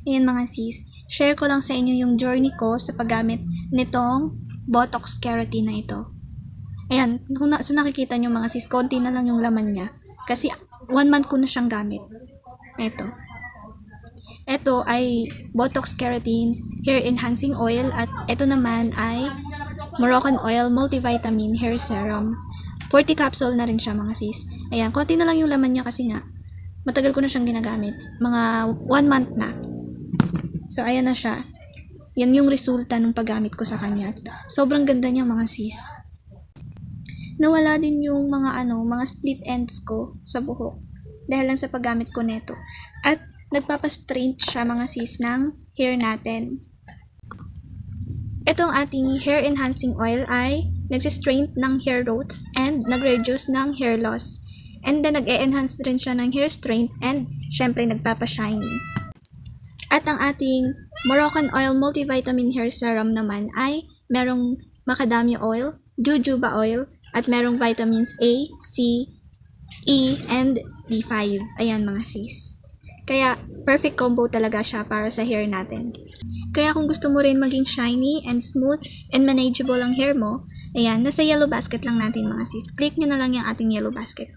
Ayan mga sis, share ko lang sa inyo yung journey ko sa paggamit nitong Botox Keratin na ito. Ayan, kung sa nakikita nyo mga sis, konti na lang yung laman niya. Kasi 1 month ko na siyang gamit. Ito ay Botox Keratin Hair Enhancing Oil at ito naman ay Moroccan Oil Multivitamin Hair Serum. 40 capsule na rin siya mga sis. Ayan, konti na lang yung laman niya kasi nga matagal ko na siyang ginagamit. Mga 1 month na. So, ayan na siya. Yan yung resulta ng paggamit ko sa kanya. Sobrang ganda niya mga sis. Nawala din yung mga split ends ko sa buhok. Dahil lang sa paggamit ko neto. At nagpapastraight siya mga sis ng hair natin. Itong ating hair enhancing oil ay nagsistraight ng hair roots and nag-reduce ng hair loss. And then nag-e-enhance rin siya ng hair strength and syempre nagpapashiny. At ang ating Moroccan Oil Multivitamin Hair Serum naman ay merong macadamia oil, jojoba oil, at merong vitamins A, C, E, and B5. Ayan mga sis. Kaya perfect combo talaga siya para sa hair natin. Kaya kung gusto mo rin maging shiny and smooth and manageable ang hair mo, ayan, nasa yellow basket lang natin mga sis. Click nyo na lang yung ating yellow basket.